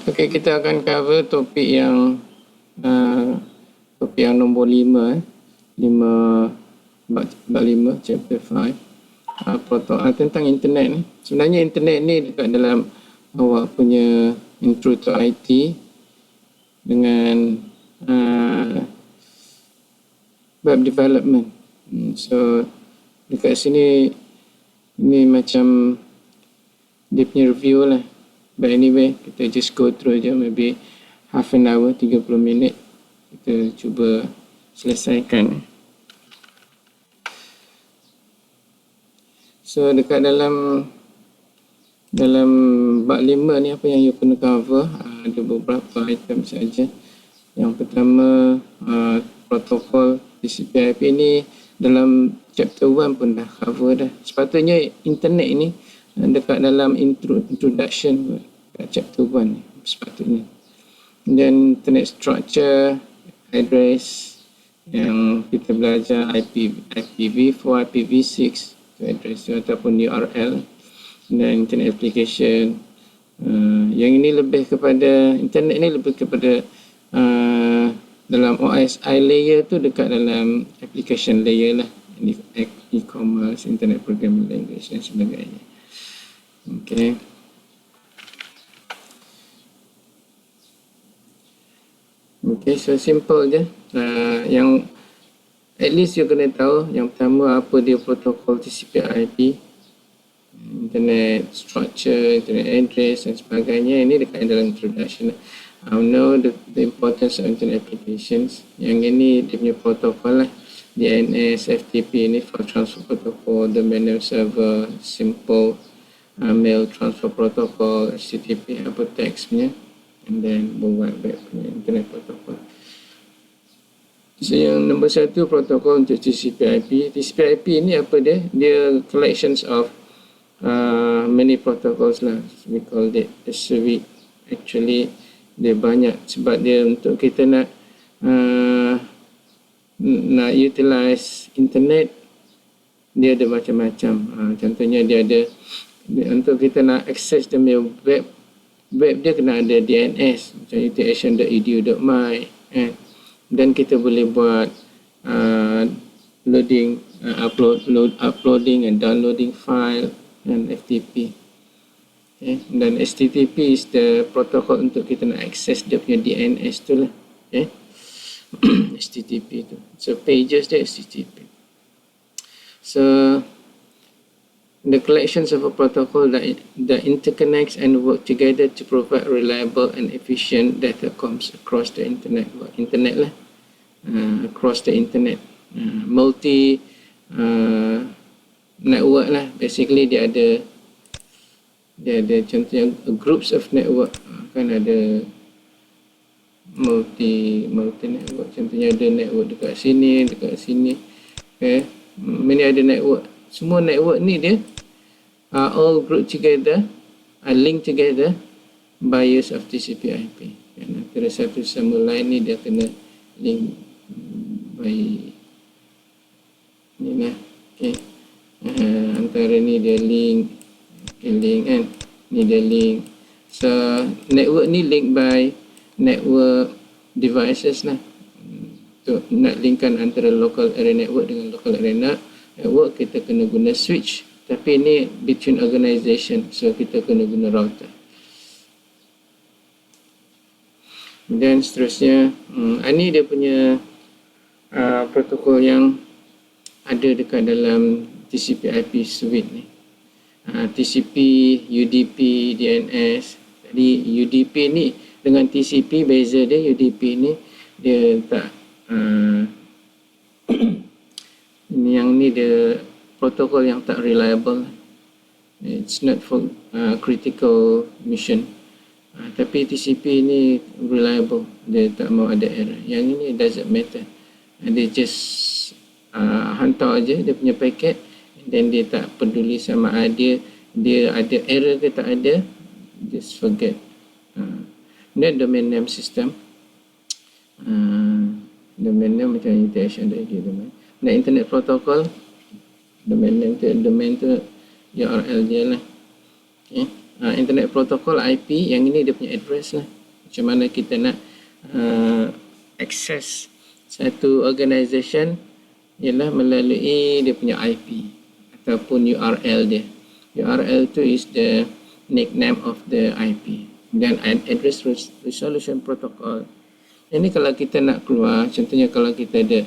Okey, kita akan cover topik yang nombor 5 bab 5 chapter 5 tentang internet ni. Sebenarnya internet ni dekat dalam awak punya intro to IT dengan web development. So dekat sini ni macam dia punya review lah. But anyway, kita just go through je, maybe half an hour, 30 minit. Kita cuba selesaikan. So dekat dalam bab 5 ni apa yang you kena cover, ada beberapa item saja. Yang pertama, protokol TCP/IP ni dalam chapter 1 pun dah cover dah. Sepatutnya internet ni dekat dalam introduction chapter 1 ni sepatutnya. Dan internet structure, address yang kita belajar IPv4, IPv6 address ataupun URL, dan internet application. Yang ini lebih kepada internet ni lebih kepada dalam OSI layer tu dekat dalam application layer lah, e-commerce, internet programming language dan sebagainya. Okay. Okay, so simple je. Yang at least you kena tahu yang pertama apa dia protokol TCP/IP, internet structure, internet address dan sebagainya. Ini dekat dalam introduction. Know the importance of internet applications. Yang ini dia punya protokol lah. DNS, FTP ni for transfer protocol, domain name server, simple mail transfer protocol, HTTP hypertext punya, and then World Wide Web punya internet protocol. So yang nombor 1 protokol untuk TCP/IP. TCP/IP ni apa dia? Dia collections of many protocols lah. We call it a suite. Actually dia banyak sebab dia untuk kita nak utilize internet, dia ada macam-macam. Contohnya dia ada untuk kita nak access the web dia kena ada DNS macam uthn.edu.my, dan kita boleh buat uploading and downloading file dan FTP. Dan HTTP is the protocol untuk kita nak access dia punya DNS tu lah. HTTP tu, so pages dia HTTP. So the collections of a protocol that interconnects and work together to provide reliable and efficient data comms across the internet. Across the internet. Multi network lah. Basically dia ada contohnya groups of network. Kan ada multi network. Contohnya ada network dekat sini. Okay. Many ada network. Semua network ni dia all group together, linked together by use of TCP/IP. Antara satu sama lain ni dia kena link by ni lah. Okay. Antara ni dia link, kan. Ni dia link. So network ni link by network devices lah. Untuk nak linkkan antara local area network dengan local area network, kita kena guna switch. Tapi ini between organisation, so kita kena guna router. Dan seterusnya, ini dia punya protokol yang ada dekat dalam TCP/IP suite ni. TCP, UDP, DNS. Jadi UDP ni dengan TCP beza dia, UDP ni dia tak yang ni dia protokol yang tak reliable. It's not for critical mission. Tapi TCP ni reliable, dia tak mau ada error. Yang ini doesn't matter. Dia just hantar aja dia punya paket, dan dia tak peduli sama ada dia ada error ke tak ada, just forget. Dan domain name system. Domain name macam uthn.edu domain. Dan internet protocol, domain tu URL dia lah. Okay. Internet Protocol IP, yang ini dia punya address lah. Macam mana kita nak access satu organisation ialah melalui dia punya IP ataupun URL dia. URL tu is the nickname of the IP. Dan address resolution protocol. Ini kalau kita nak keluar, contohnya kalau kita ada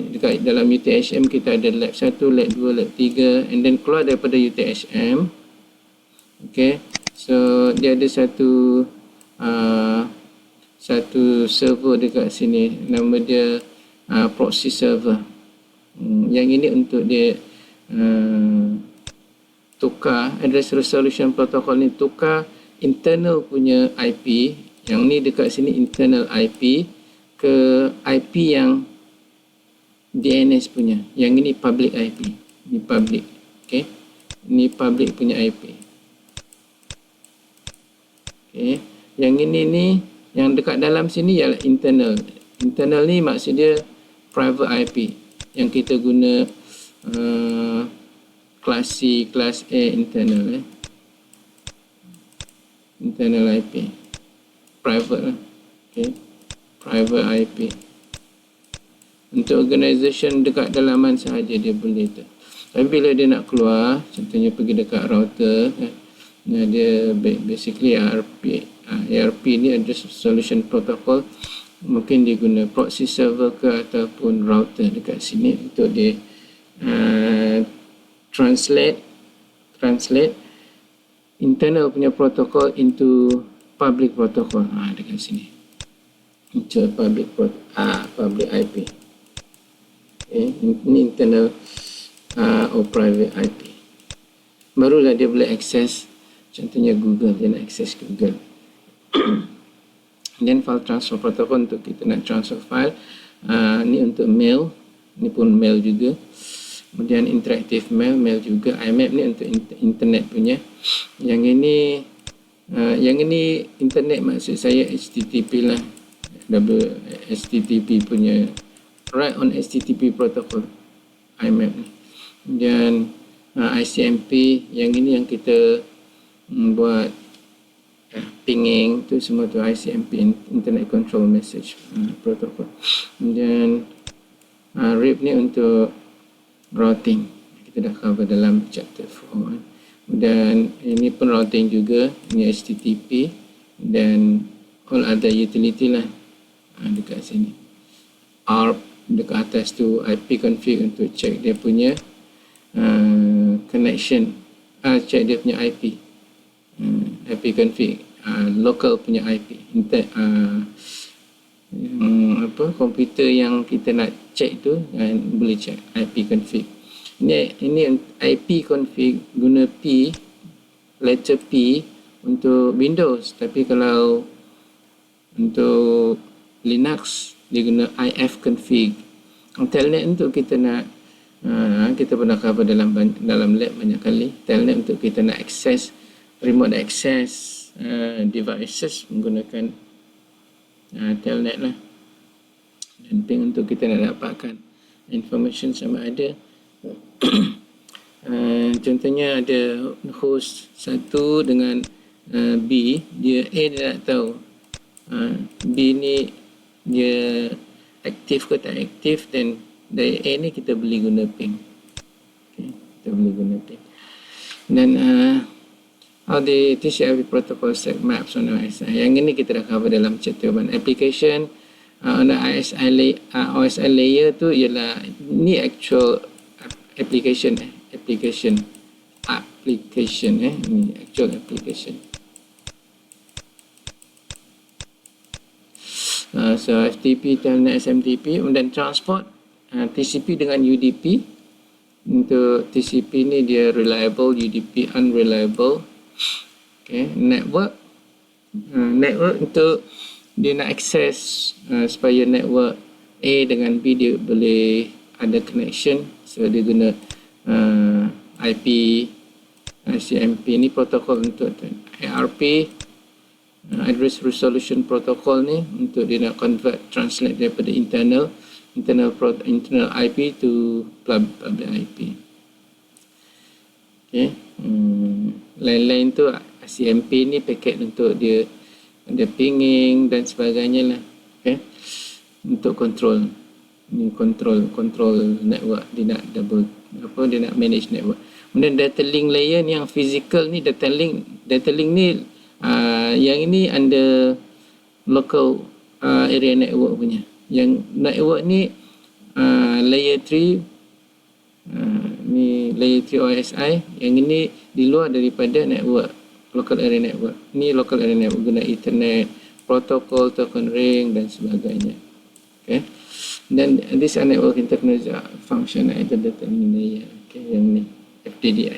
dekat dalam UTHM kita ada lab 1, lab 2, lab 3 and then keluar daripada UTHM. Okay, so dia ada satu server dekat sini, nama dia proxy server. Yang ini untuk dia tukar address resolution protocol ni, tukar internal punya IP, yang ni dekat sini internal IP ke IP yang DNS punya. Yang ini public IP, ini public. Okay, ini public punya IP. Okay, yang ini ni yang dekat dalam sini ialah internal. Internal ni maksud dia private IP yang kita guna kelas C, kelas A internal internal IP private lah. Okay, private IP untuk organisation dekat dalaman sahaja dia boleh tu. Tapi bila dia nak keluar, contohnya pergi dekat router, dia basically ARP ni address resolution protocol, mungkin dia guna proxy server ke ataupun router dekat sini untuk dia translate internal punya protocol into public protocol. Dekat sini into public IP. Okay, ini internal or private IP. Barulah dia boleh access, contohnya Google, dia nak access Google. Then file transfer protocol untuk kita nak transfer file. Ni untuk mail, ni pun mail juga. Kemudian interactive mail juga. IMAP ni untuk internet punya. Yang ini internet maksud saya HTTP lah. HTTP punya, right on HTTP protocol IMAP ni. Dan ICMP, yang ini yang kita buat pinging tu, semua tu ICMP, Internet Control Message Protocol. Dan RIP ni untuk routing, kita dah cover dalam chapter 4. Dan ini pun routing juga, ini HTTP dan all other utility lah dekat sini. ARP dekat atas tu, IP config untuk check dia punya connection, check dia punya IP. IP config, local punya IP, komputer yang kita nak check tu boleh check IP config. Ini IP config guna P, letter P untuk Windows, tapi kalau untuk Linux dia guna IF config. Telnet untuk kita nak kita pernah cover dalam lab banyak kali. Telnet untuk kita nak access, remote access devices menggunakan telnet lah. Dan ping untuk kita nak dapatkan information sama ada contohnya ada host 1 dengan B, dia A dia nak tahu B ni dia aktif ke tak aktif, dan dari A ni kita boleh guna ping. Okay, kita boleh guna ping. Dan how the TCP protocol set maps on OSI. Yang ini kita dah cover dalam chapter 1. Application on the OSI layer tu ialah ni actual application ni actual application. So FTP, Telnet, SMTP, dan transport TCP dengan UDP. Untuk TCP ni dia reliable, UDP unreliable. Okay, network untuk dia nak access supaya network A dengan B dia boleh ada connection, so dia guna IP ICMP ni protokol untuk ARP, address resolution protocol ni untuk dia nak convert, translate daripada internal IP to public IP. Okay, Lain-lain tu CMP ni paket untuk dia ada pinging dan sebagainya lah. Okay. Untuk control. Ni control network. Dia nak dia nak manage network. Kemudian data link layer ni yang physical ni, data link ni yang ini under local area network punya. Yang network ni layer 3 ni layer 3 OSI, yang ini di luar daripada network, local area network. Ni local area network guna Ethernet, protokol, token ring dan sebagainya. Okay. Dan this are networking technology function at the data link layer. Okay, yang ni FDDI.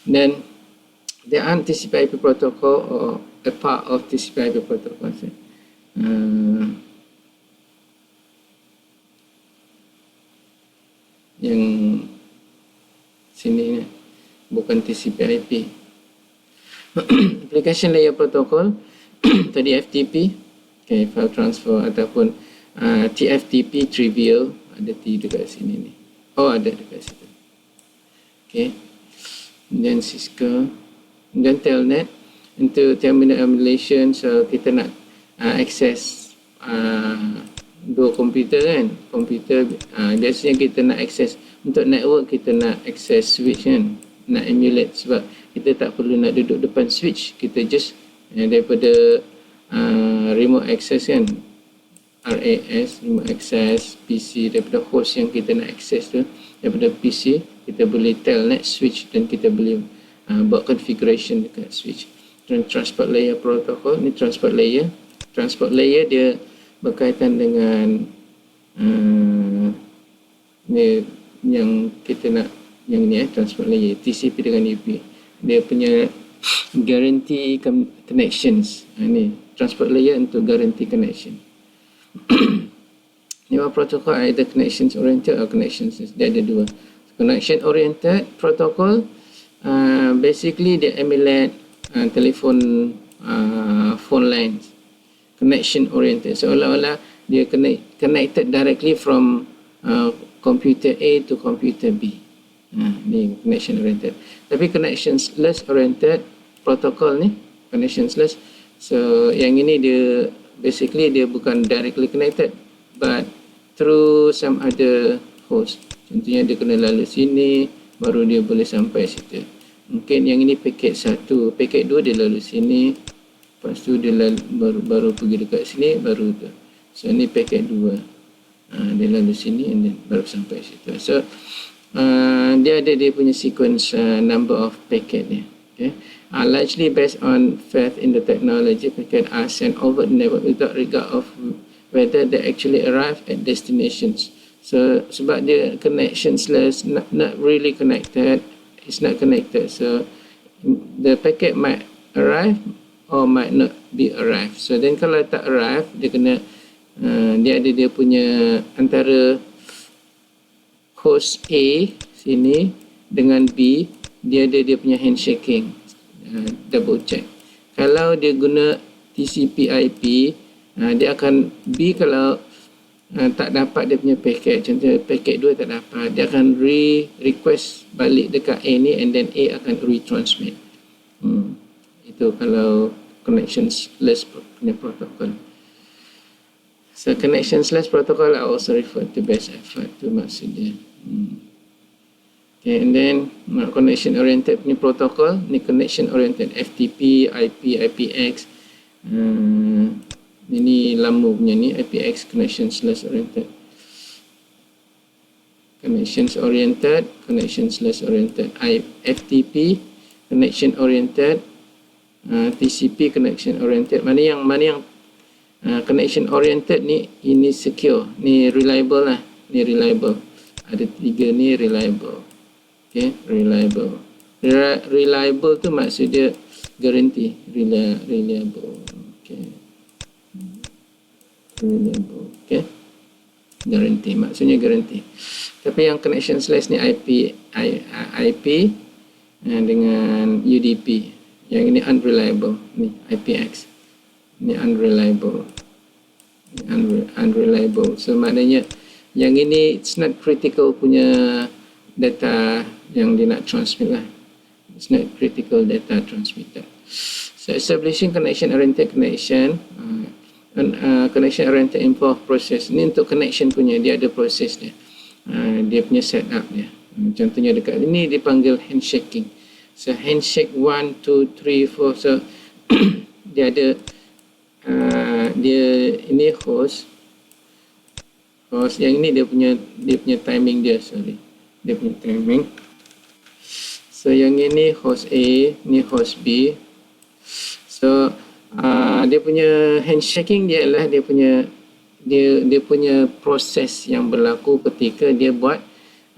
Then the TCP/IP protocol or a part of TCP/IP protocol. Yang sini ni bukan TCP/IP. Application layer protocol tadi FTP, okay, file transfer ataupun TFTP trivial, ada T dekat sini ni. Oh, ada dekat situ. Okay. Dan Cisco dan Telnet untuk terminal emulation. So kita nak access dua komputer kan. Komputer biasanya kita nak access untuk network, kita nak access switch kan, nak emulate, sebab kita tak perlu nak duduk depan switch, kita just daripada remote access kan, RAS, remote access PC, daripada host yang kita nak access tu, daripada PC kita boleh telnet switch dan kita boleh buat configuration dekat switch. Dan transport layer protocol ni, transport layer dia berkaitan dengan ni yang kita nak, yang ni transport layer TCP dengan UP, dia punya guarantee connections. Ni transport layer untuk guarantee connection. Ni protocol either connections oriented or connections, dia ada dua. Connection oriented protocol basically dia emulate telefon phone lines. Connection oriented, seolah-olah dia connected directly from computer A to computer B. Ni connection oriented. Tapi connectionless oriented protocol ni, connectionless, so yang ini dia basically dia bukan directly connected but through some other host. Contohnya dia kena lalu sini baru dia boleh sampai situ. Mungkin yang ini paket 1, paket 2 dia lalu sini, lepas tu dia baru pergi dekat sini baru tu. So ni paket 2, dia lalu sini and then baru sampai situ. So dia ada dia punya sequence number of packet ni. Okay. Largely based on faith in the technology, packet are sent over the network without regard of whether they actually arrive at destinations. So sebab dia connectionless, not really connected, it's not connected, so the packet might arrive or might not be arrived. So then kalau tak arrive, dia kena dia ada dia punya antara host A sini dengan B, dia ada dia punya handshaking, double check. Kalau dia guna TCP/IP, dia akan B kalau tak dapat dia punya paket, contoh paket 2 tak dapat, dia akan request balik dekat A ni and then A akan retransmit. Itu kalau connectionless punya protocol. So connectionless protocol are also referred to best effort, tu maksudnya. Okay, and then connection oriented punya protocol ni, connection oriented FTP, IP, IPX. Ini lama punya ni, IPX, connectionless oriented. Connections oriented, connectionless oriented. FTP, connection oriented. TCP, connection oriented. Mana yang connection oriented ni, ini secure, ni reliable lah, ni reliable. Ada 3 ni reliable. Okay, reliable. Reliable tu maksud dia guarantee, reliable. Okay. Reliable. Okay. Guarantee, maksudnya guarantee. Tapi yang connectionless ni IP dengan UDP. Yang ini unreliable. Ni IPX. Ni unreliable. Unreliable. So maknanya yang ini it's not critical punya data yang dia nak transmit lah. It's not critical data transmitted. So establishing connection-oriented connection, connection-oriented info process. Ini untuk connection punya, dia ada proses dia. Dia punya setup dia. Contohnya dekat ini dipanggil handshaking. So handshake 1, 2, 3, 4. So dia ada dia ini host yang ini dia punya timing dia, dia punya timing. So yang ini host A, ni host B. So dia punya handshaking dia adalah dia punya proses yang berlaku ketika dia buat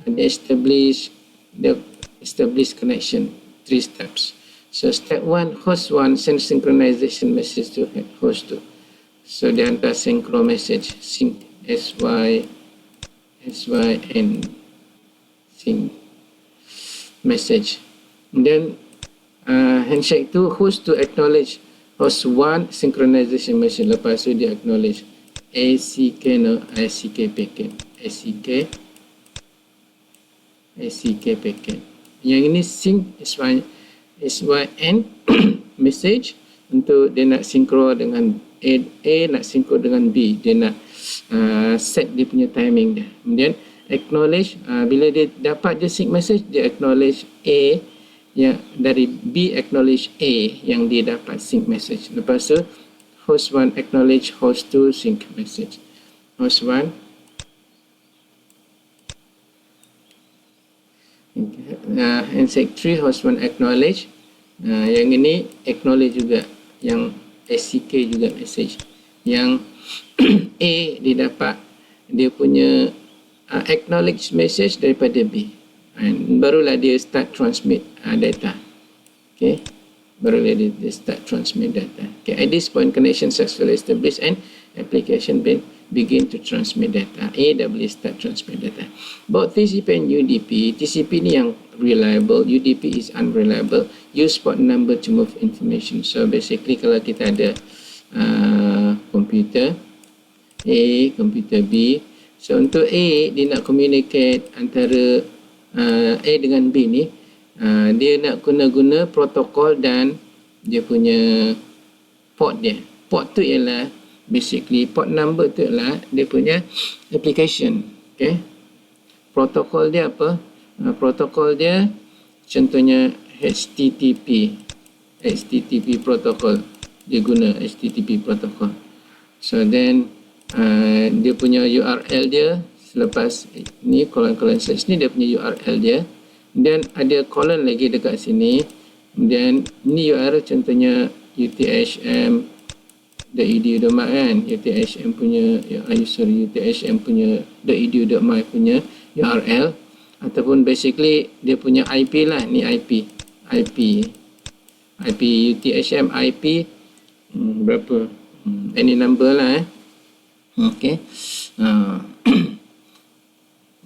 dia establish connection, 3 steps. So step 1, host 1 send synchronization message to host 2. So dia hantar synchro message, sync SY and sync message. And then handshake 2, host to acknowledge host 1 synchronization message. Lepas tu dia acknowledge ACK packet. ACK packet. Yang ini sync SYN message untuk dia nak sinkro dengan A nak sinkro dengan B. Dia nak set dia punya timing dia. Kemudian acknowledge, bila dia dapat je sync message, dia acknowledge A yang dari B, acknowledge A yang dia dapat sync message. Lepas tu host 1 acknowledge host 2 sync message. Host 1 handshake 3, host 1 acknowledge. Yang ini acknowledge juga, yang SCK juga message. Yang A dia dapat dia punya acknowledge message daripada B. And barulah dia start transmit data. Okay, barulah dia start transmit data. Okay, at this point connection successfully established and application begin to transmit data. A dah boleh start transmit data. Both TCP and UDP, TCP ni yang reliable, UDP is unreliable. Use port number to move information. So basically kalau kita ada komputer A, komputer B. So untuk A, dia nak communicate antara A dengan B ni, dia nak guna protokol dan dia punya port dia. Port tu ialah basically port number tu ialah dia punya application. Okay, protokol dia apa? Protokol dia contohnya HTTP protokol. Dia guna HTTP protokol. So then dia punya URL dia, selepas ni colon slash ni dia punya URL dia, dan ada colon lagi dekat sini, dan ni URL contohnya uthm.edu.my kan, uthm punya uthm punya .edu.my punya URL, ataupun basically dia punya IP lah, ni IP uthm IP berapa, any number lah okay.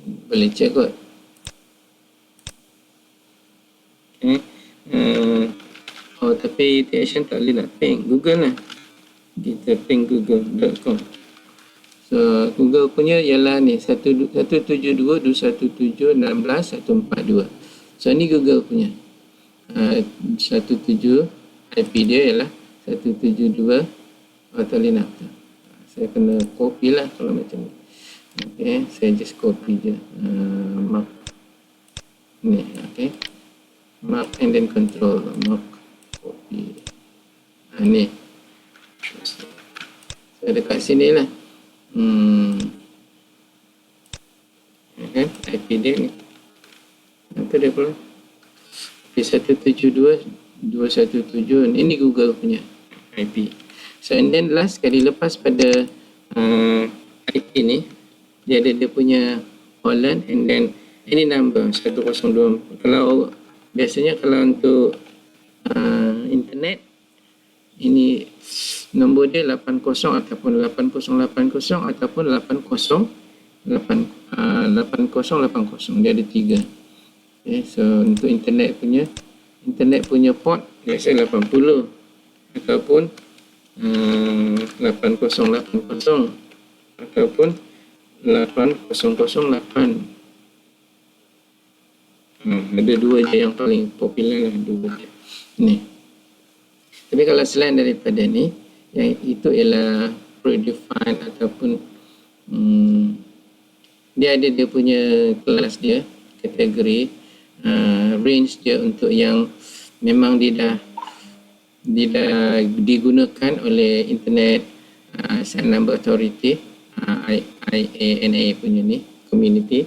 Boleh check kot. Okay. Tapi UTHM tak boleh nak ping Google lah, kita ping google.com. So Google punya ialah ni 172.217.16.142. So ni Google punya 17 IP dia ialah 172. Tak boleh nak, saya kena copy lah kalau macam ni. Okay, saya just copy je mark ni. Okay, mark and then control, mark, copy ni. So dekat sini lah okay, IP dia ni apa dia pula, P172.217. Ini Google punya IP. So and then last sekali lepas pada IP ni, dia ada dia punya colon and then ini number 102. Kalau biasanya kalau untuk internet ini nombor dia 80 ataupun 8080 ataupun 8080. Dia ada 3. Okay, so untuk internet punya port biasa 80 ataupun 8080 ataupun 8008. Ada dua je yang paling popular lah, dua je ni. Tapi kalau selain daripada ni, yang itu ialah predefined ataupun dia ada dia punya kelas dia, kategori, range dia untuk yang memang dia dah digunakan oleh Internet Sign Number Authority, IANA punya ni, community,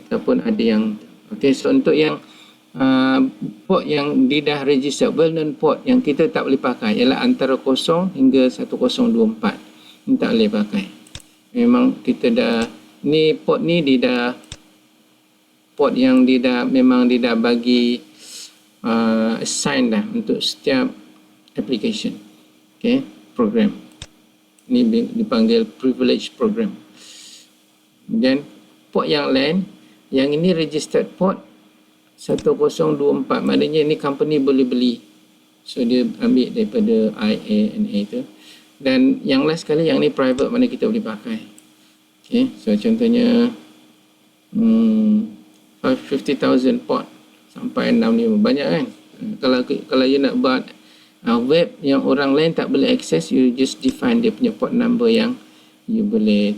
ataupun ada yang so untuk yang port yang dia dah register, well known port yang kita tak boleh pakai ialah antara 0 hingga 1024. Ini tak boleh pakai. Memang kita dah ni port ni dia dah port yang dia dah memang dia dah bagi assign dah untuk setiap application. Okay, program. Ini dipanggil privilege program. Dan port yang lain, yang ini registered port 1024, maknanya ini company boleh beli. So dia ambil daripada IANA itu. Dan yang last sekali, yang ni private, mana kita boleh pakai. Okay, so contohnya 50,000 port sampai 65, banyak kan. Kalau you nak buat web yang orang lain tak boleh access, you just define dia punya port number yang you boleh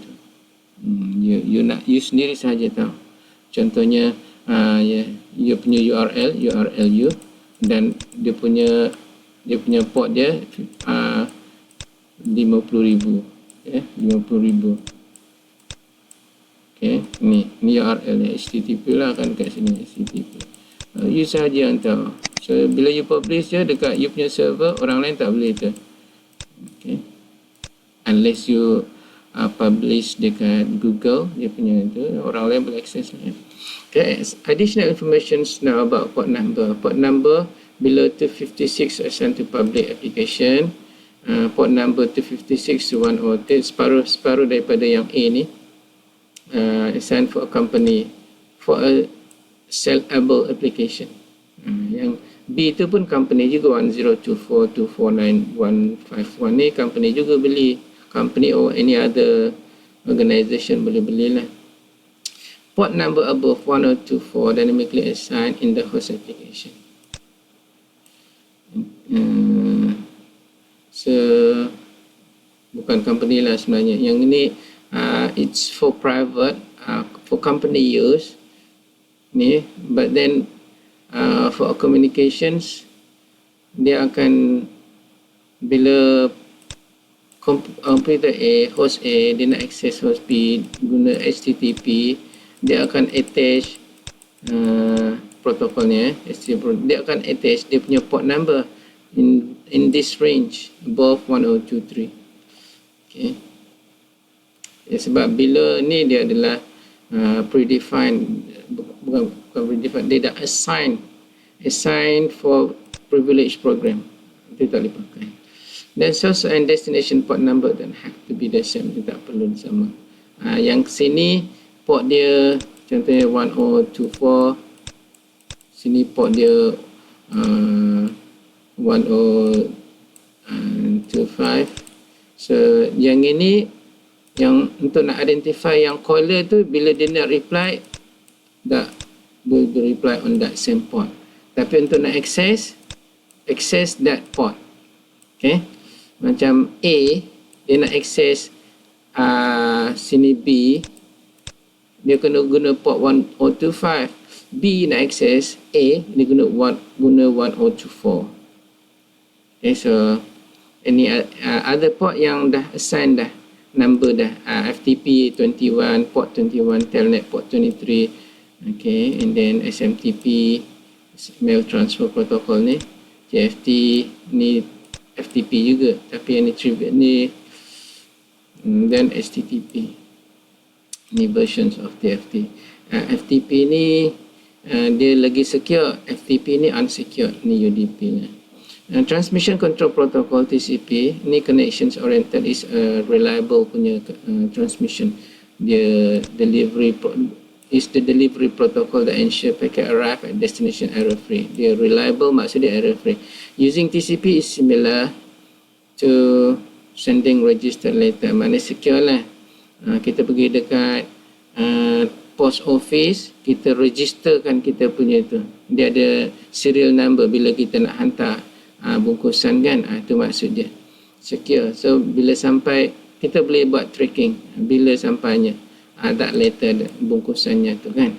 you nak, you sendiri sahaja tahu. Contohnya you punya URL you, dan dia punya port dia 50,000, okay, 50,000. Okay, ni URL ni HTTP lah kan, kat sini HTTP. You sahaja yang tahu. So bila you publish je dekat you punya server, orang lain tak boleh tu. Okay, unless you publish dekat Google, dia punya tu, orang lain boleh access lah. Okay, additional information now about port number. Port number below 256 assigned to public application. Port number 256 to 103, separuh daripada yang A ni, assigned for a company for a sellable application. Yang B itu pun company juga, 102424951 ni company juga beli. Company or any other organisation boleh belilah. Port number above 1024 dynamically assigned in the host application. So bukan company lah sebenarnya. Yang ini it's for private, for company use ni, but then for communications dia akan, bila computer A, host A, dia nak access host B guna HTTP, dia akan attach protokolnya, dia akan attach dia punya port number in this range above 1023. Okay. Sebab bila ni dia adalah predefined, bukan predefined, dia dah assign for privilege program, dia tak boleh pakai. Dan source and destination port number don't have to be the same, dia tak perlu sama. Yang sini port dia contohnya 1024, sini port dia 1025. So yang ini, yang untuk nak identify yang caller tu, bila dia nak reply tak will reply on that same port, tapi untuk nak access that port. Okay, macam A dia nak access sini B, dia kena guna port 1025. B nak access A, dia guna 1024. Okay, so any other port yang dah assign dah number dah, FTP 21, port 21, Telnet port 23, okay, and then SMTP, mail transfer protocol ni, TFT ni FTP juga, tapi yang ni trivial ni, then HTTP ni versions of TFT. FTP ni dia lagi secure, FTP ni unsecured, ni UDP lah. Transmission Control Protocol TCP ni connections oriented, is a reliable punya transmission. Dia is the delivery protocol that ensure packet arrive at destination error free. Dia reliable, maksudnya error free. Using TCP is similar to sending registered letter, maknanya secure lah. Kita pergi dekat post office, kita registerkan kita punya tu. Dia ada serial number bila kita nak hantar bungkusan kan. Itu maksud dia. Secure. So bila sampai, kita boleh buat tracking bila sampainya that letter bungkusannya tu kan.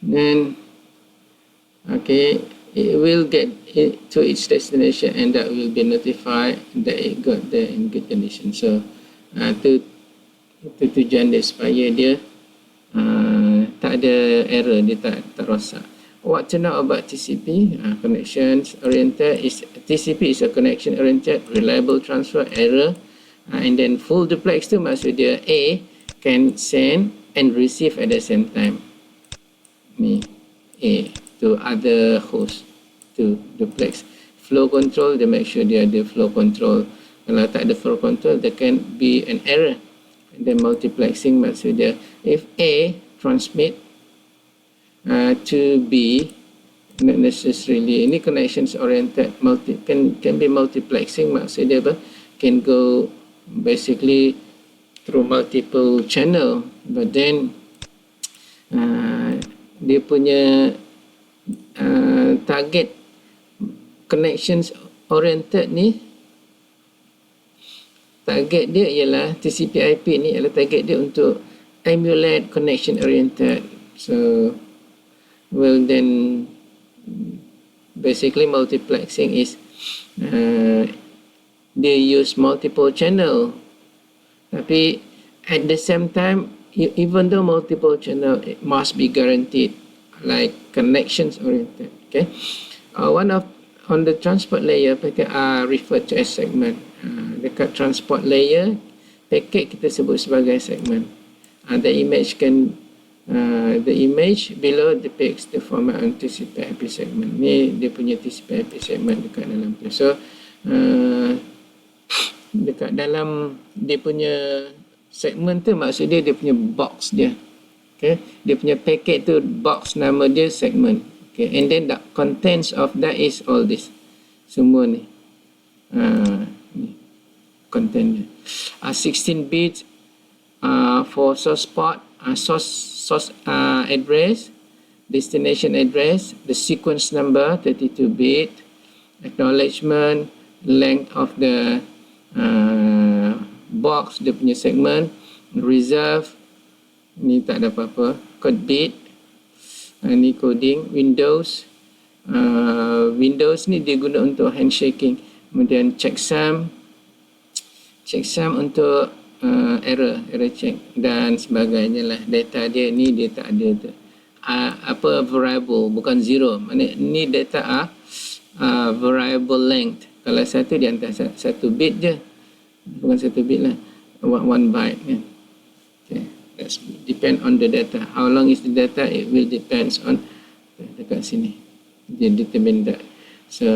Then okay, it will get it to its destination and that will be notified that it got there in good condition. So tu tujuan dia supaya dia tak ada error, dia tak rosak. What to know about TCP? Connections oriented is TCP is a connection oriented reliable transfer error. And then full duplex tu maksud dia A can send and receive at the same time. Ni A to other host to duplex. Flow control, dia make sure dia ada flow control. Kalau tak ada flow control, there can be an error. And then multiplexing maksud dia if A transmit to B, not necessarily, ini connections oriented can be multiplexing maksud dia apa? Can go basically through multiple channel, but then dia punya target connections oriented ni, target dia ialah TCP/IP ni ialah target dia untuk emulate connection oriented. So well then basically multiplexing is they use multiple channel, tapi at the same time even though multiple channel, it must be guaranteed like connections oriented. Okay, one of on the transport layer, packet are referred to as segment. Dekat transport layer, packet kita sebut sebagai segment. The image below depicts the format on TCP/IP segment. Ni dia punya TCP/IP segment dekat dalam tu. So dekat dalam dia punya segment tu maksud dia punya box dia. Okay, dia punya packet tu box, nama dia segment. Okay, and then the contents of that is all this. Semua ni. Ni content dia. 16 bits for source port, source address, destination address, the sequence number 32 bit, acknowledgement, length of the box, dia punya segment, reserve, ni tak ada apa-apa, code bit, ni coding, Windows, Windows ni dia guna untuk handshaking, kemudian checksum untuk error check dan sebagainya lah. Data dia ni dia tak ada tu. Apa variable, bukan zero. Maknanya ni data variable length. Kalau satu dia hantar satu bit je. Bukan satu bit lah. One byte kan. Okay. That's depend on the data. How long is the data? It will depends on dekat sini. Dia determine that. So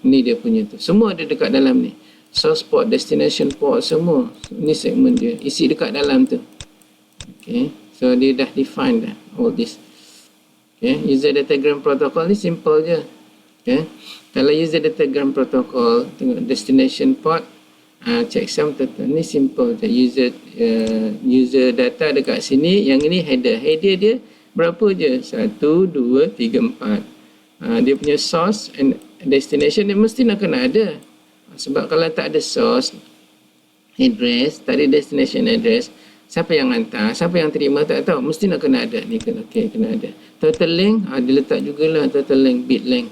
ni dia punya tu. Semua ada dekat dalam ni. Source port, destination port, semua. Ni segmen dia. Isi dekat dalam tu. Okay. So dia dah define dah all this. Okay. User datagram protocol ni simple je. Okay. Kalau user datagram protocol, tengok destination port, checksum total. Ni simple je. User data dekat sini. Yang ini header. Header dia berapa je? 1, 2, 3, 4. Dia punya source and destination dia mesti nak kena ada. Sebab kalau tak ada source address, tak ada destination address, siapa yang hantar, siapa yang terima tak tahu, mesti nak kena ada. Ni kena, okay, kena ada. Total length, dia letak jugalah total length, bit length.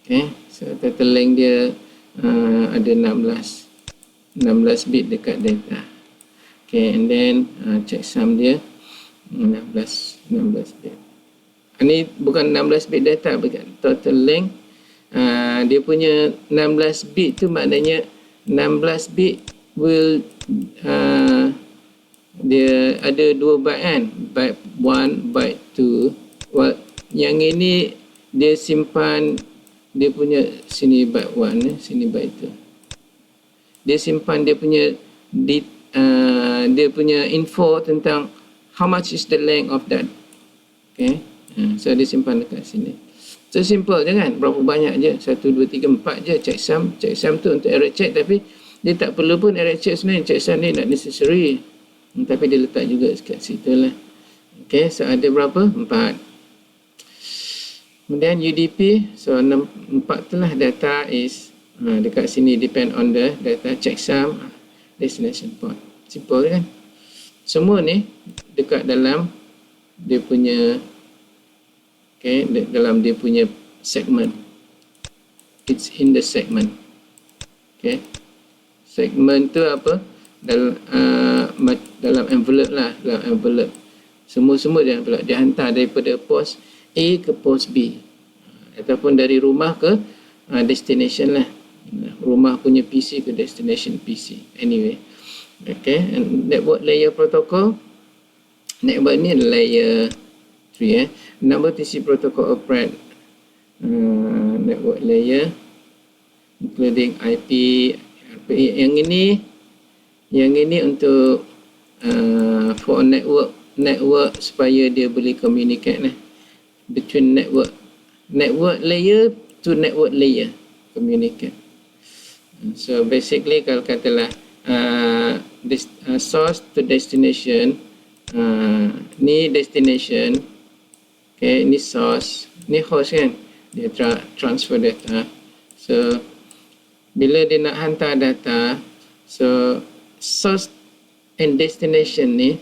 Okay, so total length dia ada 16 bit dekat data. Okay, and then checksum dia 16 bit. Ini bukan 16 bit data, bukan total length. Dia punya 16 bit tu maknanya 16 bit will dia ada 2 byte kan, byte 1, byte 2. Well, yang ini dia simpan dia punya sini byte 1, sini byte 2. Dia simpan dia punya dia punya info tentang how much is the length of that. Okay, so dia simpan dekat sini. So simple je kan, berapa banyak je, 1, 2, 3, 4 je checksum tu untuk error check, tapi dia tak perlu pun error check sebenarnya. Checksum ni not necessary, tapi dia letak juga dekat situ lah. Okay, so ada berapa? 4. Kemudian UDP, so 4 tu lah data is dekat sini depend on the data checksum destination port. Simple kan? Semua ni dekat dalam dia punya dalam dia punya segment. It's in the segment. Okay. Segment tu apa? Dalam envelope lah, dalam envelope. Semua dia envelope. Dia hantar daripada pos A ke pos B. Ataupun dari rumah ke destination lah. Rumah punya PC ke destination PC. Anyway. Okay. And network layer protocol. Network ni adalah layer 3. Number TCP protocol operate network layer including IP, RPA. Yang ini untuk for network supaya dia boleh communicate lah between network layer to network layer communicate. So basically kalau katalah source to destination, ni destination, okay, ni source, ni host kan, dia transfer data. So bila dia nak hantar data, so source and destination ni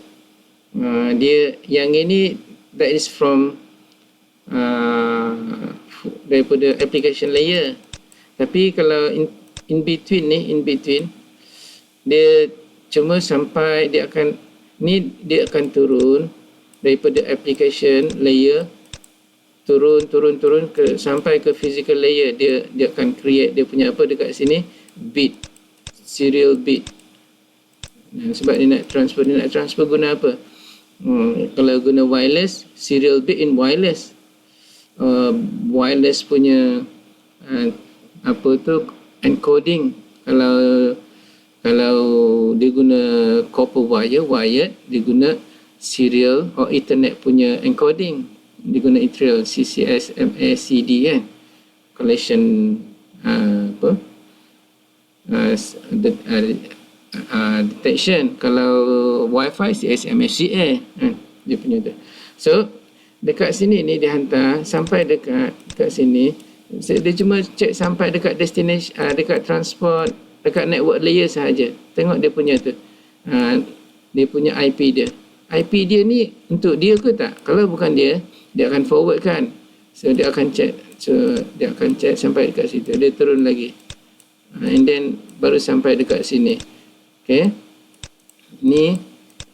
dia yang ini that is from daripada application layer. Tapi kalau in between dia cuma sampai dia akan turun daripada application layer, turun ke sampai ke physical layer. Dia akan create dia punya apa dekat sini, bit, serial bit. Sebab dia nak transfer guna apa? Kalau guna wireless, serial bit in wireless. Wireless punya apa tu, encoding. Kalau dia guna copper wired, dia guna serial or ethernet punya encoding. Dia guna serial CCS, MACD kan, collection detection. Kalau wifi CSMACA kan, dia punya tu. So dekat sini ni dia hantar sampai dekat sini. Dia cuma check sampai dekat destination, dekat transport, dekat network layer sahaja. Tengok dia punya tu, dia punya IP dia. IP dia ni untuk dia ke tak? Kalau bukan dia akan forward kan. So dia akan check. Sampai dekat situ. Dia turun lagi. And then baru sampai dekat sini. Okay. Ni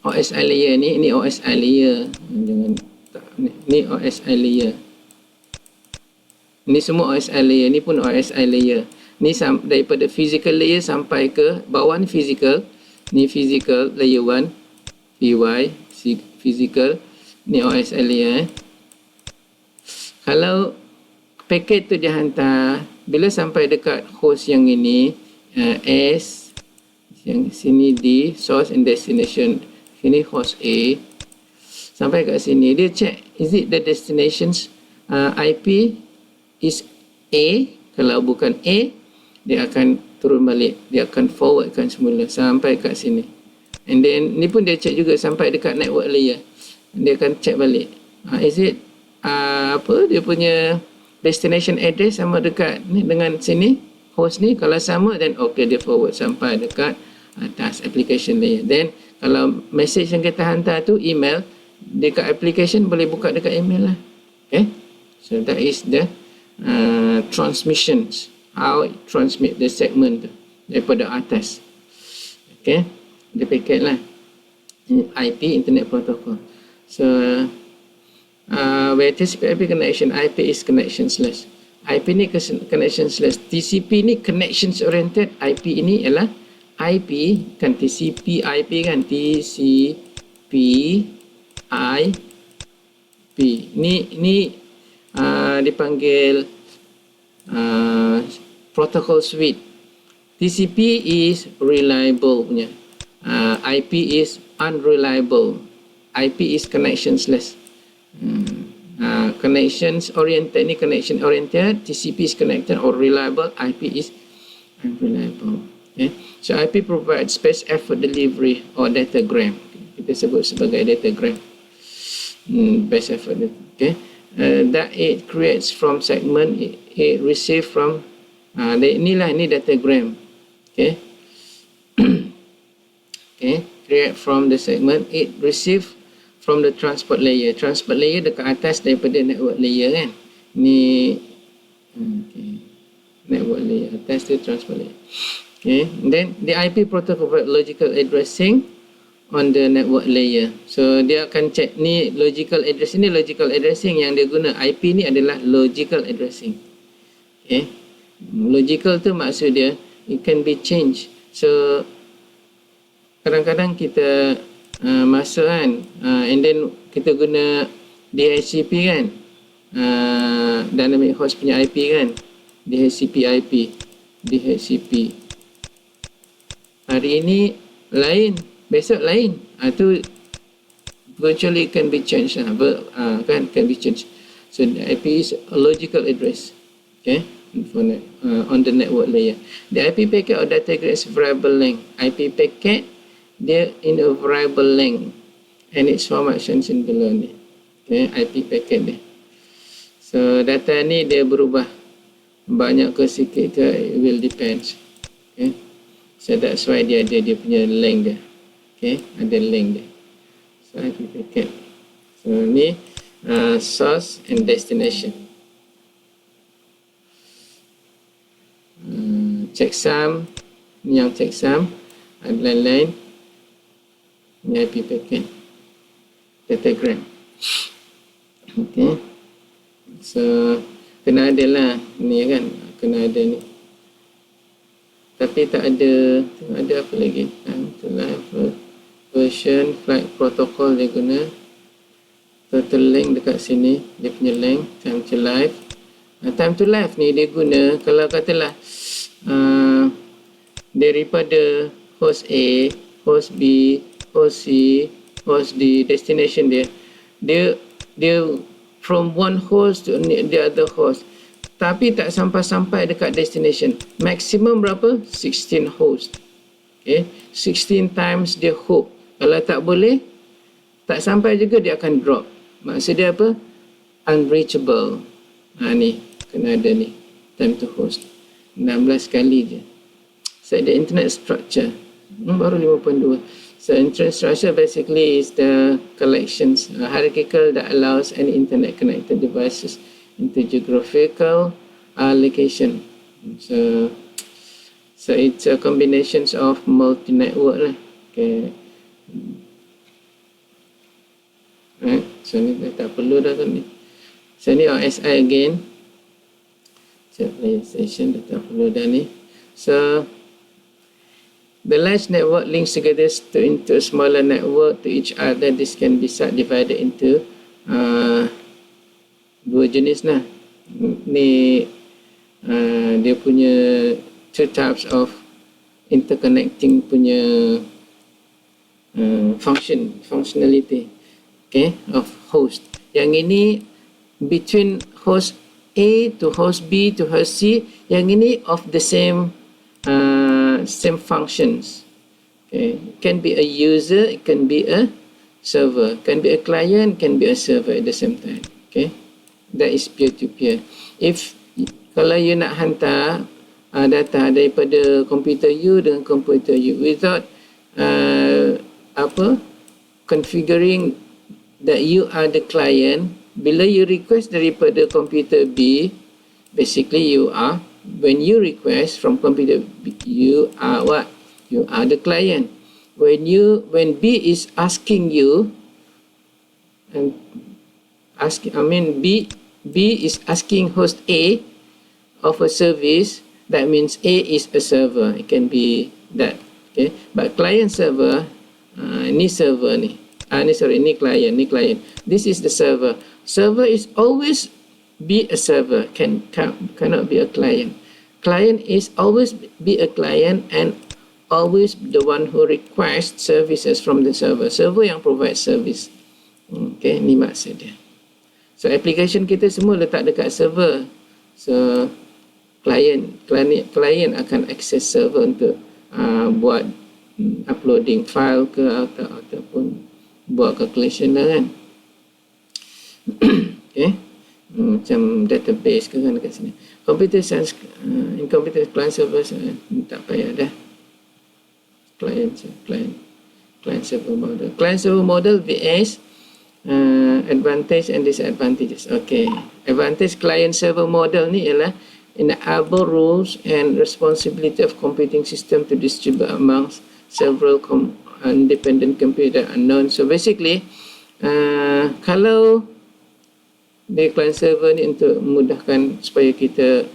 OSI layer ni. Ini OSI layer. Ni OSI layer. Ni semua OSI layer. Ni pun OSI layer. Ni daripada physical layer sampai ke bawah ni physical. Ni physical layer 1. PY physical. Ni OSI layer. Kalau paket tu dia hantar, bila sampai dekat host yang ini, S, yang sini D, source and destination, sini host A, sampai kat sini dia check, is it the destination's IP is A? Kalau bukan A, dia akan turun balik, dia akan forwardkan semula sampai kat sini. And then ni pun dia check juga sampai dekat network layer, dia akan check balik, is it dia punya destination address sama dekat ni dengan sini host ni. Kalau sama, then okay, dia forward sampai dekat atas application layer. Then kalau message yang kita hantar tu email, dekat application boleh buka dekat email lah. Okay, so that is the transmissions, how it transmit the segment tu daripada atas. Okay, dia paket lah, IP, internet protocol. So where TCP/IP connection, IP is connectionless. IP ni connectionless. TCP ni connections oriented. IP ini ialah IP kan, TCP IP kan, TCP IP. Ni dipanggil protocol suite. TCP is reliable punya. IP is unreliable. IP is connectionless. Connections oriented ni connection oriented, TCP is connected or reliable, IP is unreliable. Okay. So IP provides space effort delivery or datagram. Kita sebut sebagai datagram. best effort. Okay, that it creates from segment, it receive from inilah ni datagram. Okay. Okay, create from the segment, it receive from the transport layer. Transport layer dekat atas daripada network layer kan. Ni okay, network layer, atas tu transport layer. Okay, and then the IP protocol provide logical addressing on the network layer. So dia akan check ni logical addressing, ni logical addressing yang dia guna. IP ni adalah logical addressing. Okay, logical tu maksud dia it can be changed. So kadang-kadang kita masuk kan, and then kita guna DHCP kan, dynamic host punya IP kan, DHCP IP, DHCP. Hari ini lain, besok lain. Tu virtually can be changed kan, can be changed. So the IP is a logical address. Okay, on the network layer. The IP packet or data grid is variable length. IP packet dia in a variable length and its format shown below ni. Okay, IP packet dia. So data ni dia berubah, banyak ke sikit ke, it will depends. Okay, so that's why dia ada dia punya length dia. Okay, ada length dia. So IP packet. So ni source and destination. Checksum ni yang checksum, ada lain-lain. Ni IP packet, datagram. Okay, so kena ada lah ni kan, kena ada ni. Tapi tak ada apa lagi? Version, flight protocol dia guna. Total length dekat sini, dia punya length, time to live. Time to live ni dia guna kalau katalah daripada host A, host B, host C, host D, destination dia from one host to the other host, tapi tak sampai dekat destination. Maximum berapa? 16 host. Okay, 16 times dia hook. Kalau tak boleh, tak sampai juga, dia akan drop. Maksud dia apa? Unreachable. Ni kena ada ni, time to host 16 kali je. So the internet structure baru 5.2. So internet structure basically is the collections hierarchical that allows any internet connected devices into geographical location. So it's a combinations of multi-network lah. Okay. Right. So ni tak perlu dah kan ni. So ni OSI again. So PlayStation dah tak perlu dah ni. So the large network links together into a smaller network to each other. This can be subdivided into dua jenis lah. Ni dia punya two types of interconnecting punya functionality, okay, of host. Yang ini between host A to host B to host C. Yang ini of the same same functions. Okay, it can be a user, it can be a server, can be a client, can be a server at the same time. Okay, that is peer-to-peer. If kalau you nak hantar data daripada komputer you dengan komputer you without configuring that you are the client, bila you request daripada komputer B, basically you are, when you request from computer B, you are what? You are the client. When B is asking you and B is asking host A of a service, that means A is a server. It can be that. Okay, but client server, ni server ni. Ni client. This is the server. Server is always be a server, cannot be a client. Client is always be a client and always the one who requests services from the server. Server yang provide service. Okay, ni maksud dia. So application kita semua letak dekat server. So client akan access server untuk buat uploading file ke ataupun buat calculation lah kan. Okay. Macam database ke kan dekat sini. Computer science, in computer client server, tak payah dah. Client server model. Client server model VS advantage and disadvantages. Okay. Advantage client server model ni ialah enable rules and responsibility of computing system to distribute amongst several independent computer unknown. So basically, kalau di client server ni untuk memudahkan supaya kita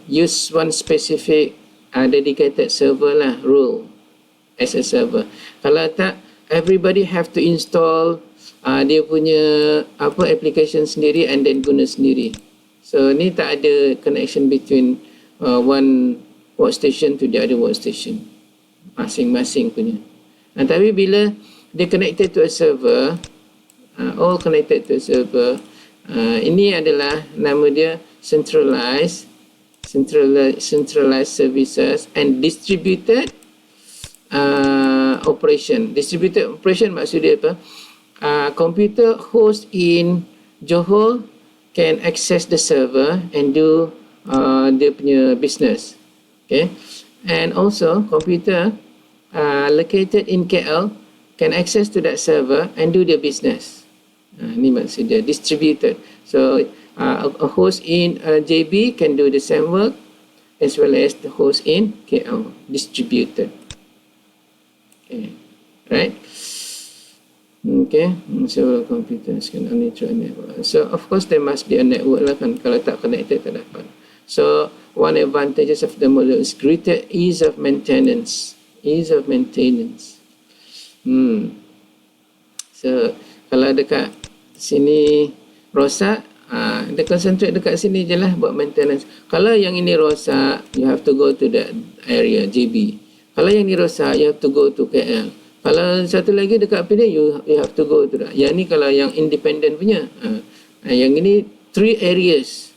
use one specific dedicated server lah, rule as a server. Kalau tak, everybody have to install dia punya application sendiri and then guna sendiri. So ni tak ada connection between one workstation to the other workstation, masing-masing punya. Tapi bila dia connected to a server, all connected to a server, ini adalah nama dia centralized services and distributed operation. Distributed operation maksud dia apa? Computer host in Johor can access the server and do dia punya business. Okay, and also computer located in KL can access to that server and do their business. Ni maksud dia distributed. So a host in JB can do the same work as well as the host in KL, distributed. Okay, right? Okay, so computers can only through a network. So of course there must be a network lah kan, kalau tak connected tak dapat. So one advantages of the model is greater ease of maintenance. So kalau dekat sini rosak, dia concentrate dekat sini je lah buat maintenance. Kalau yang ini rosak, you have to go to that area JB. Kalau yang ini rosak, you have to go to KL. Kalau satu lagi dekat PD, you have to go to that. Yang ni kalau yang independent punya. Yang ini 3 areas.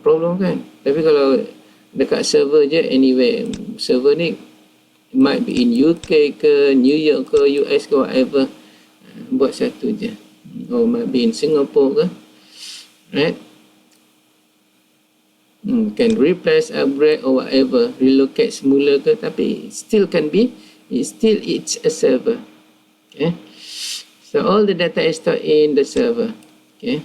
Problem kan? Tapi kalau dekat server je, anyway, server ni might be in UK ke, New York ke, US ke, whatever. Buat satu je. Or might be in Singapore ke. Right? Can replace, upgrade or whatever, relocate semula ke, tapi still can be, it's a server. Okay? So all the data is stored in the server. Okay?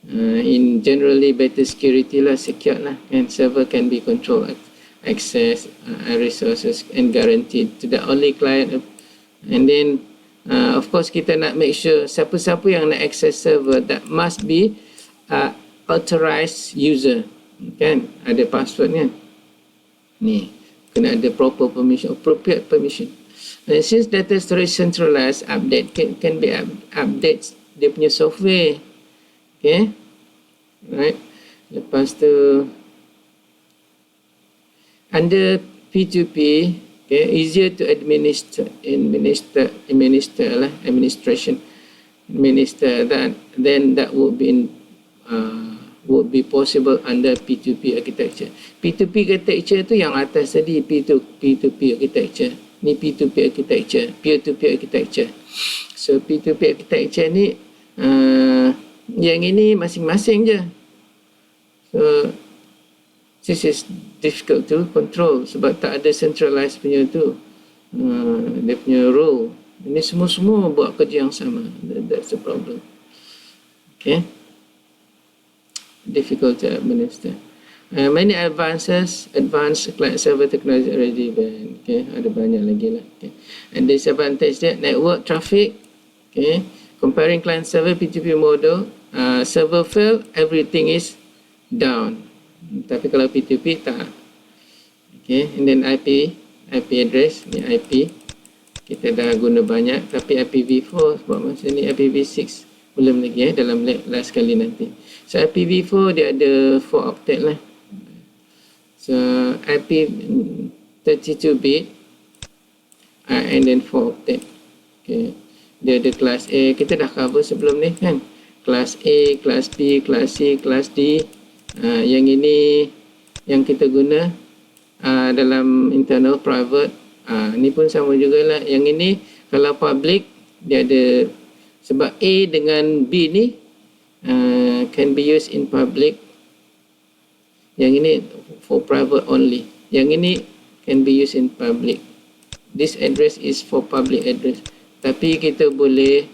In generally better security lah, secure lah, and server can be controlled, access, resources and guaranteed to the only client. And then of course kita nak make sure siapa-siapa yang nak access server, that must be authorized user, kan, ada passwordnya ni, kena ada proper permission, appropriate permission. And since data storage centralized, update can be updates dia punya software. Okay, right. Lepas tu under P2P, okay, easier to administration, that then that would be possible under P2P architecture. P2P architecture tu yang atas tadi, P2P architecture. Ni P2P architecture, peer-to-peer architecture. So P2P architecture ni yang ini masing-masing je. So this is difficult to control sebab tak ada centralized punya tu, dia punya role. Ini semua buat kerja yang sama. That's the problem. Okay, difficult to administer. Many advanced client server technology already banned. Okay, ada banyak lagi lah. Okay, and disadvantage dia network traffic. Okay, comparing client server P2P model, server fail, everything is down. Tapi kalau P2P tak. Okay, and then IP address, ni IP kita dah guna banyak, tapi IPv4 sebab masa ni IPv6 belum lagi dalam last kali nanti. So IPv4 dia ada 4 octet lah. So IP 32 bit and then 4 octet. Okay, dia ada kelas A, kita dah cover sebelum ni kan, kelas A, kelas B, kelas C, kelas D. Yang ini yang kita guna dalam internal private, ni pun sama jugalah. Yang ini kalau public dia ada Sebab A dengan B ni can be used in public. Yang ini for private only. Yang ini can be used in public. This address is for public address. Tapi kita boleh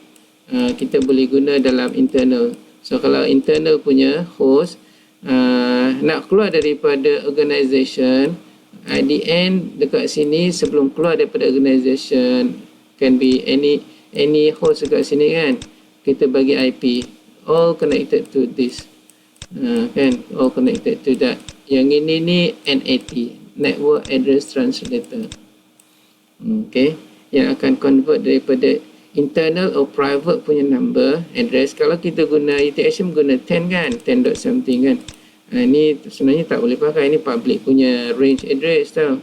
guna dalam internal. So kalau internal punya host nak keluar daripada organisation, at the end dekat sini sebelum keluar daripada organisation, can be any host dekat sini kan, kita bagi IP all connected to this. Kan, all connected to that. Yang ini ni NAT, Network Address Translator. Okay, yang akan convert daripada internal or private punya number address. Kalau kita guna UTHM guna 10 kan, 10 dot something kan. Ini sebenarnya tak boleh pakai, ini public punya range address tau,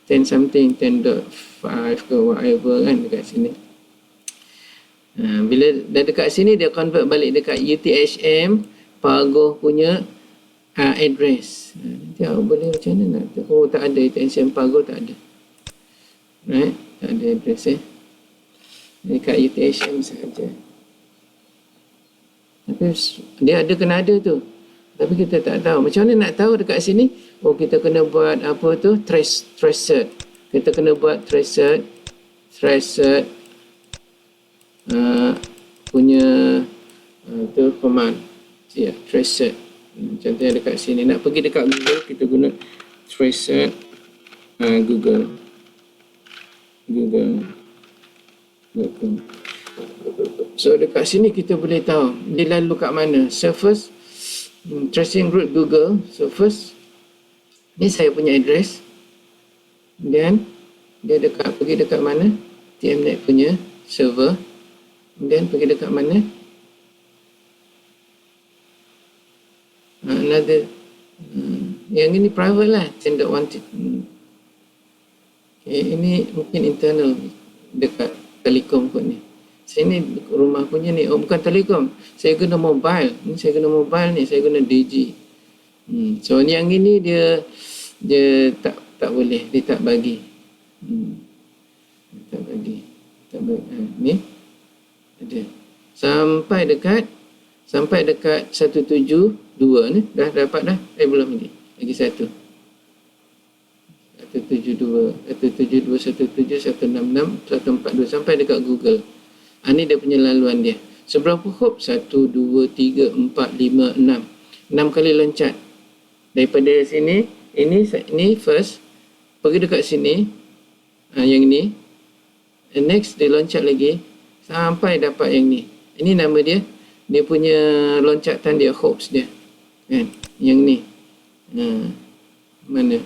10 something, 10.5 ke whatever kan dekat sini. Bila dah dekat sini dia convert balik dekat UTHM Pagoh punya address. Nanti awak boleh macam mana nak tahu? Oh, tak ada UTHM Pagoh, tak ada. Right? Tak ada address dekat UTHM saja. Tapi dia ada, kena ada tu. Tapi kita tak tahu. Macam mana nak tahu dekat sini? Oh, kita kena buat apa tu? Tracert. Kita kena buat tracert punya tu command. Ya, tracert. Contohnya dekat sini. Nak pergi dekat Google, kita guna tracert Google. So dekat sini kita boleh tahu dia lalu kat mana. So first, tracing route Google. So first, ni saya punya address. Dan dia pergi dekat mana? TMNet punya server. Dan pergi dekat mana? Another. Yang ini private lah. 10.1. Okay, ini mungkin internal dekat Telekom kot ni. Saya ni rumah punya ni, oh bukan Telekom. Saya guna mobile. Saya guna mobile ni, saya guna Digi. So yang ini dia tak boleh, dia tak bagi. Tak bagi. Ni ada. Sampai dekat 172 ni dah dapat dah. Belum lagi. Lagi satu. 172, 167, 166, 142 sampai dekat Google. Ni dia punya laluan dia. Seberapa hop? 1, 2, 3, 4, 5, 6. 6 kali loncat. Daripada sini, ini first. Pergi dekat sini. Yang ni. And next, dia loncat lagi. Sampai dapat yang ni. Ini nama dia. Dia punya loncatan dia, hops dia. Kan? Yang ni. Mana?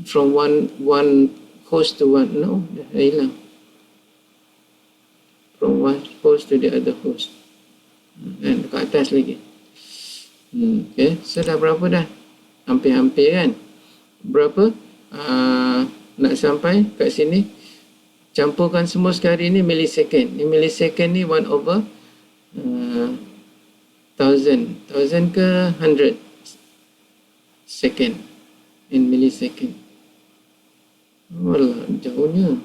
From one host to one. No, dah hilang. From one host to the other host. Dan dekat atas lagi. Okay, so dah berapa dah? Hampir-hampir kan? Berapa? Nak sampai kat sini. Campurkan semua sekali ni millisecond. Ni millisecond ni 1/1000. 1000 ke 100 second. In millisecond. Walah, jauhnya.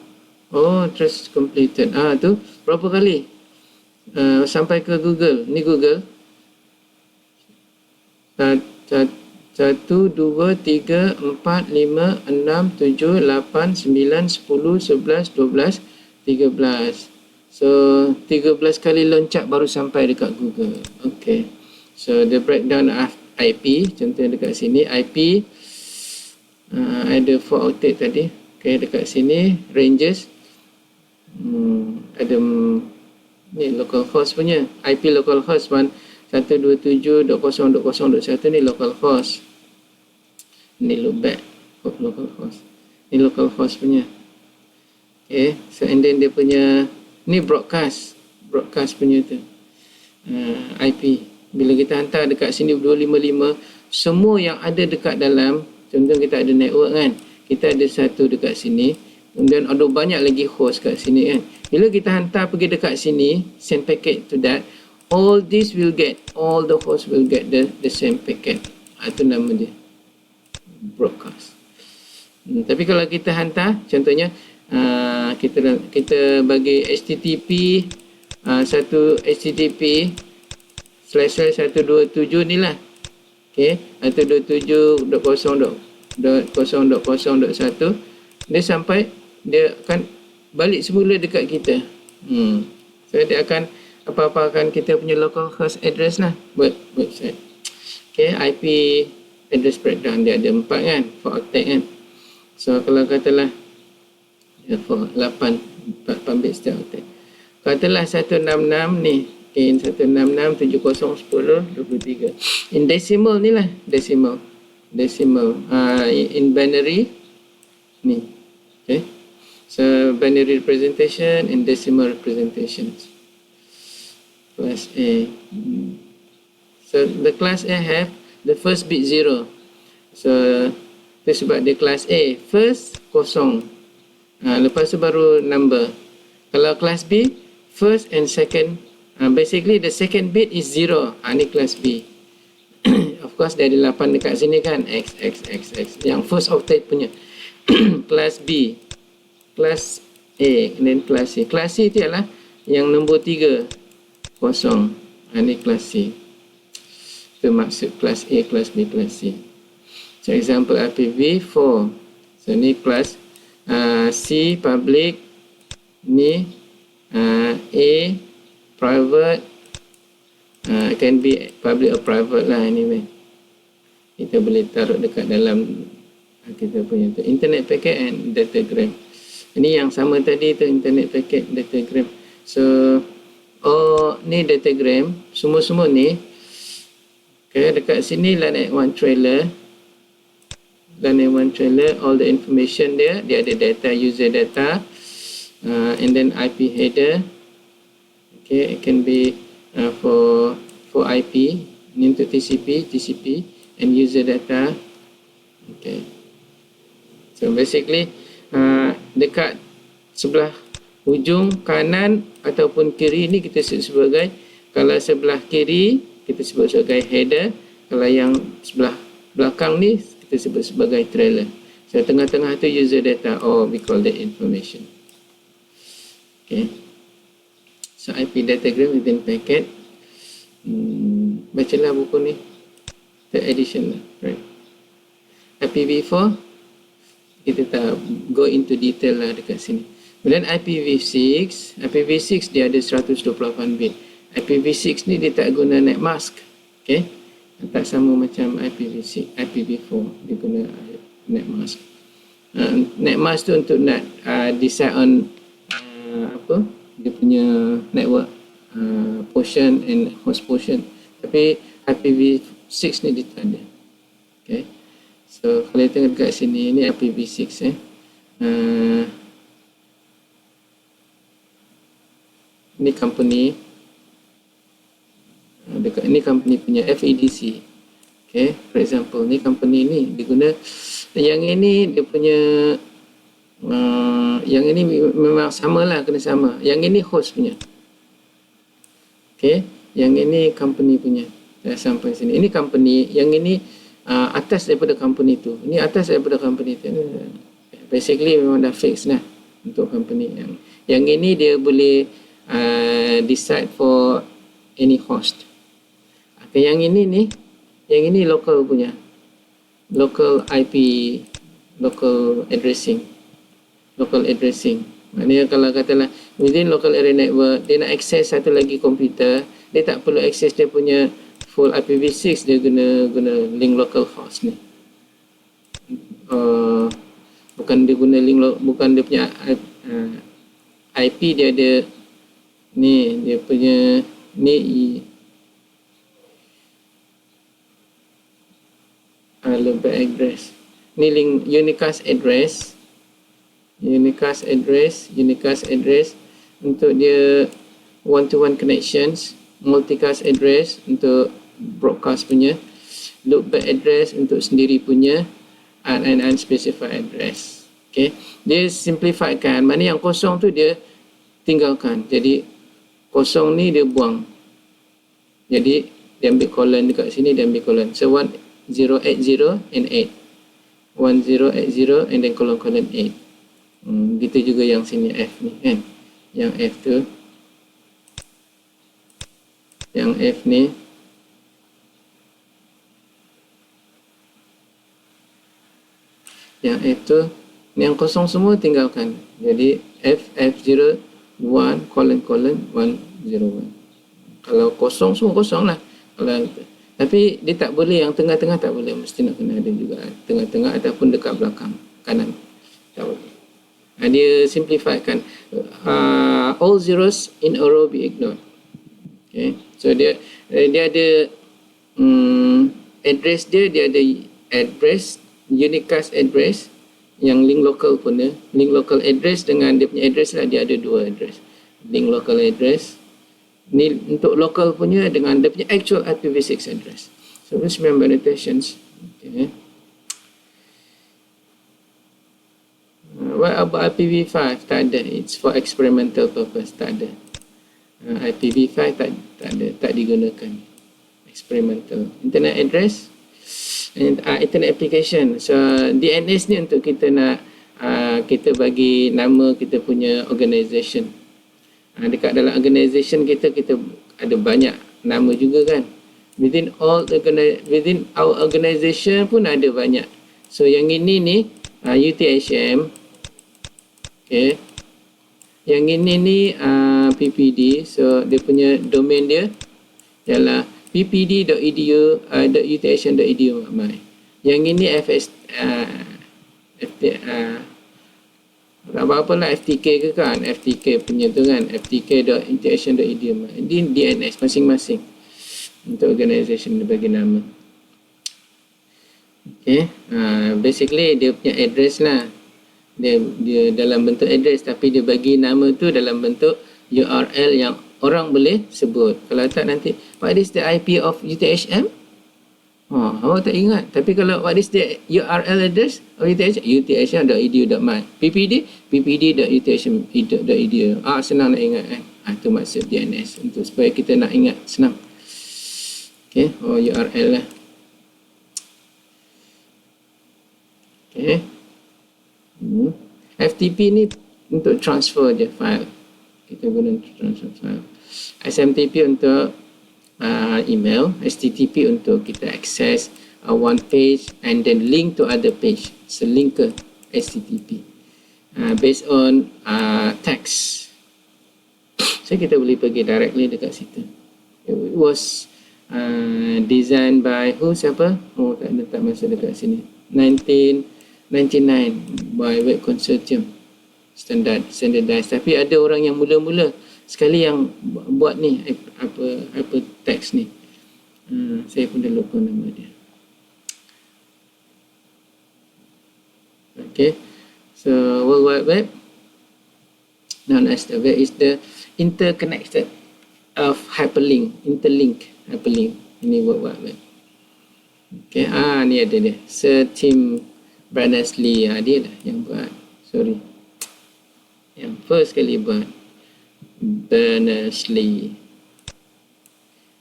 Oh, trace completed. Tu berapa kali? Sampai ke Google. Ni Google. 1, 2, 3, 4, 5, 6, 7, 8, 9, 10, 11, 12, 13. So, 13 kali loncat baru sampai dekat Google. Okay. So, the breakdown of IP. Contohnya dekat sini. IP. Ada 4 octet tadi. Okay, dekat sini. Ranges. Ada ni localhost punya. IP localhost 127.0.0.1 ni localhost. Ni loopback localhost. Ni localhost punya. Okay, so and then dia punya ni broadcast punya tu. IP. Bila kita hantar dekat sini 255, semua yang ada dekat dalam, contoh kita ada network kan, kita ada satu dekat sini, kemudian ada banyak lagi host kat sini kan. Bila kita hantar pergi dekat sini, send packet to that, all the hosts will get the same packet. Itu nama dia, broadcast. Tapi kalau kita hantar, contohnya kita bagi HTTP satu HTTP//127 ni lah. Okey, 127.0.0.0.1 dia sampai dia akan balik semula dekat kita. So dia akan apa-apakan kita punya localhost address lah buat website. Okey, IP address breakdown dia ada 4 kan, 4 octet kan. So kalau katalah for 8 bit setiap octet. Katalah 166 ni, okay, 166.70.10.23. In decimal ni lah, decimal. In binary ni. Okay. So binary representation and decimal representations. Class A. So the class A have the first bit 0. So itu sebab dia class A. First kosong. Lepas tu baru number. Kalau class B, first and second. Basically the second bit is 0. Ni class B. Of course dia ada 8 dekat sini kan. X. Yang first octet punya. Class B. Class A. And then class C. Class C tu ialah yang nombor 3. Kosong. Ni class C. Itu maksud class A, class B, class C. So example IPv4. So ni class C public. Ni A private. It can be public or private lah anyway. Kita boleh taruh dekat dalam kita punya tu internet packet and datagram. Ini yang sama tadi tu, internet packet, datagram. So ni datagram, semua ni. Okay, dekat sini LAN 1 trailer. LAN 1 trailer, all the information dia ada data, user data, and then IP header. Okay, it can be for IP, ini untuk TCP, and user data. Okay. So basically dekat sebelah hujung kanan ataupun kiri ni kita sebut sebagai, kalau sebelah kiri kita sebut sebagai header, kalau yang sebelah belakang ni kita sebut sebagai trailer. So tengah-tengah tu user data, or we call that information. Okay. So IP datagram within packet. Bacalah buku ni, third edition lah, right? IPv4 kita tak go into detail lah dekat sini. Kemudian IPv6 dia ada 128 bit. IPv6 ni dia tak guna netmask. Okay, tak sama macam IPv4 dia guna netmask. Netmask tu untuk nak decide on dia punya network portion and host portion. Tapi IPv6 ni dia tak ada. Okay, so kalau tengok dekat sini, ni IPv6 ni company, dekat ni company punya FEDC. Okay, for example ni company ni dia guna, yang ini dia punya yang ini memang samalah, kena sama. Yang ini host punya. Okay, yang ini company punya. Dah sampai sini. Ini company, yang ini atas daripada company tu. Ini atas daripada company tu. Basically memang dah fix lah untuk company. Yang ini dia boleh decide for any host. Okay, yang ini local punya. Local IP, local addressing. Maknanya kalau katalah within local area network, dia nak access satu lagi komputer, dia tak perlu access dia punya full IPv6, dia guna link localhost ni. Bukan dia guna link, bukan dia punya IP, dia ada ni, dia punya ni loop address. Ni link unicast address untuk dia one-to-one connections, multicast address untuk broadcast punya, loopback address untuk sendiri punya, and unspecified address. Okay, dia simplifiedkan, mana yang kosong tu dia tinggalkan. Jadi kosong ni dia buang. Jadi dia ambil colon dekat sini, dia ambil colon. So 1080 and 8. 1080 and then colon 8. Gitu juga yang sini F ni kan. Yang F tu Yang F ni yang F tu yang kosong semua tinggalkan. Jadi F01 colon 101. Kalau kosong semua kosong lah. Kalau tapi dia tak boleh, yang tengah-tengah tak boleh, mesti nak kena ada juga tengah-tengah ataupun dekat belakang kanan, tak boleh. Dia simplifiedkan, all zeros in a row be ignored. Okay, so dia ada address dia ada address, unicast address, yang link local punya, link local address dengan dia punya address lah, dia ada dua address, link local address ni untuk local punya dengan dia punya actual IPv6 address. So let's remember annotations. Okay. What about IPv5? Tak ada. It's for experimental purpose. Tak ada. IPv5 tak ada, tak digunakan. Experimental. Internet address, internet application. So DNS ni untuk kita nak kita bagi nama kita punya organisation. Dekat dalam organisation kita ada banyak nama juga kan. Within our organisation pun ada banyak. So yang ini ni UTHM. Okay. Yang ini ni PPD. So dia punya domain dia ialah ppd.edu.uthm.edu. Yang ini apa-apa lah FTK ke kan, FTK punya tu kan, ftk.interaction.edu. Ini DNS masing-masing untuk organisation dia bagi nama. Okay, basically dia punya address lah, dia dalam bentuk address, tapi dia bagi nama tu dalam bentuk URL yang orang boleh sebut. Kalau tak nanti, what is the IP of UTHM? Awak tak ingat. Tapi kalau what is the URL address of uthm.edu.my, ppd.uthm.edu. Senang nak ingat kan. Itu maksud DNS, untuk supaya kita nak ingat senang. Okay, URL lah. Okay. FTP ni untuk transfer je file. Kita guna transfer file. SMTP untuk email, HTTP untuk kita access one page and then link to other page. So link ke HTTP based on text. So kita boleh pergi directly dekat situ. It was designed by siapa? Tak masuk dekat sini. 1999 by Web Consortium standardized. Tapi ada orang yang mula-mula sekali yang buat ni apa teks ni. Saya pun dah lupa nama dia. Okay, so World Wide Web, known as the web, is the interconnected of hyperlink, interlink hyperlink. Ini World Wide Web. Okay, ni ada dia, Sir Tim Berners-Lee. Dia lah yang buat, yang first kali buat. Berners-Lee,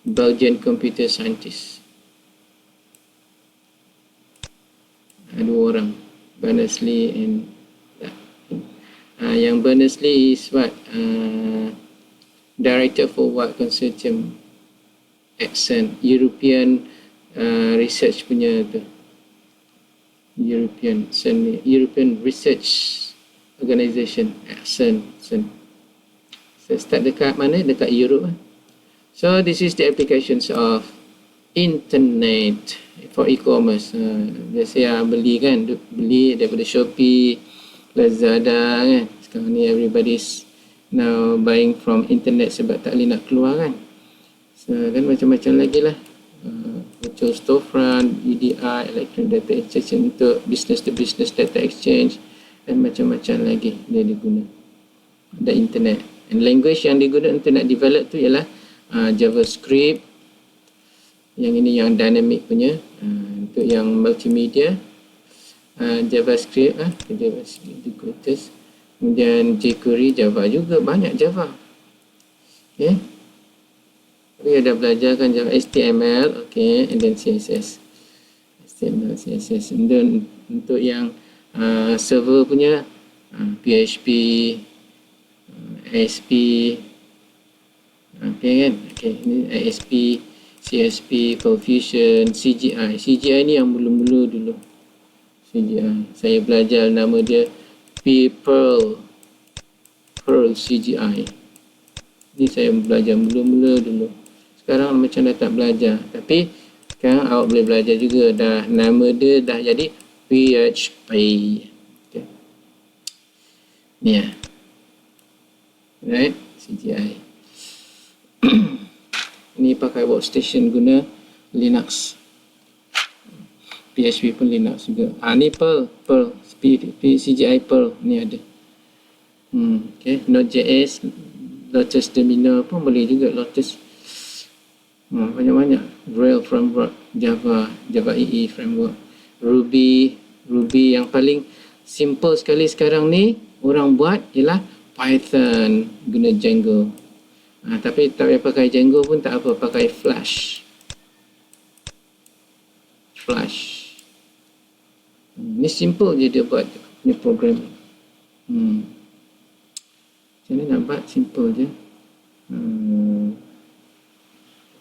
Belgian computer scientist. Dua orang, Berners-Lee and yang Berners-Lee is what? Director for what consortium? CERN, European research punya tu. European Research Organization, CERN. So start dekat mana? Dekat Europe. So this is the applications of internet for e-commerce. Biasa beli kan, beli daripada Shopee, Lazada kan. Sekarang ni everybody's now buying from internet sebab tak boleh nak keluar kan. So dan macam-macam lagi lah. Virtual storefront, EDI, electronic data exchange untuk business to business data exchange, dan macam-macam lagi dia diguna. Ada internet. And language yang digunakan untuk nak develop tu ialah JavaScript. Yang ini yang dynamic punya. Untuk yang multimedia, JavaScript, kemudian jQuery, Java juga, banyak Java. Okay. Kita dah belajar kan Java, HTML, okay, and then CSS. HTML, CSS. And then untuk yang server punya, PHP, ASP, Okay kan. Okay, ini ISP, CSP, Confusion, CGI. CGI ni yang mula-mula dulu. CGI. Saya belajar nama dia Pearl CGI. Ni saya belajar mula-mula dulu. Sekarang macam dah tak belajar. Tapi sekarang awak boleh belajar juga. Dah nama dia dah jadi PHP. Okay. Ni lah. Right? CGI. Ni pakai workstation guna Linux. PHP pun Linux juga. Ni Perl. CGI Perl. Ni ada. Okay. Node.js, Lotus Terminal pun boleh juga. Lotus. Banyak-banyak. Rail framework, Java EE framework, Ruby yang paling simple sekali sekarang ni orang buat ialah Python guna Django. Tapi tak payah pakai Django pun tak apa, pakai Flash. Ni simple je dia buat punya program. Macam ni nak buat simple je.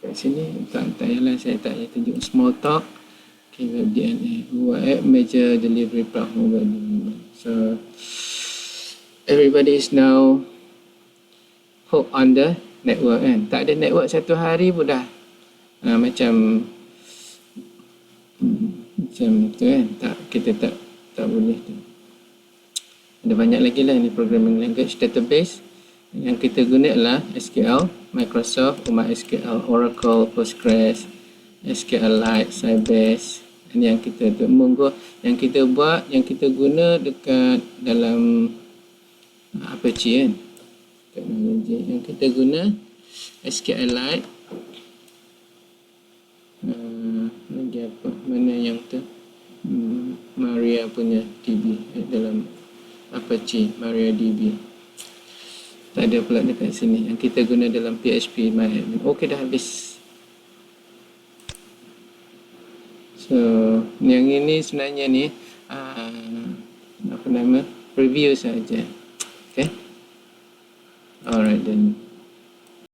Kat sini tak payahlah saya tak payah tunjuk small talk. Okay, WebDNA, web major delivery platform. So everybody is now hooked on the network kan. Tak ada network satu hari pun dah macam tu kan. Kita tak boleh tu. Ada banyak lagi lah ni programming language. Database yang kita guna adalah SQL, Microsoft, MySQL, Oracle, Postgres, SQLite, Sybase. Ini yang kita yang kita buat, yang kita guna dekat dalam Apache kan. Teknologi yang kita guna SQLite. Lagi apa? Mana yang tu? Maria punya DB dalam Apache, MariaDB. Tak ada pula dekat sini. Yang kita guna dalam PHP MyAdmin. Okey, dah habis. So, yang ini sebenarnya ni preview saja. Okay. Alright then.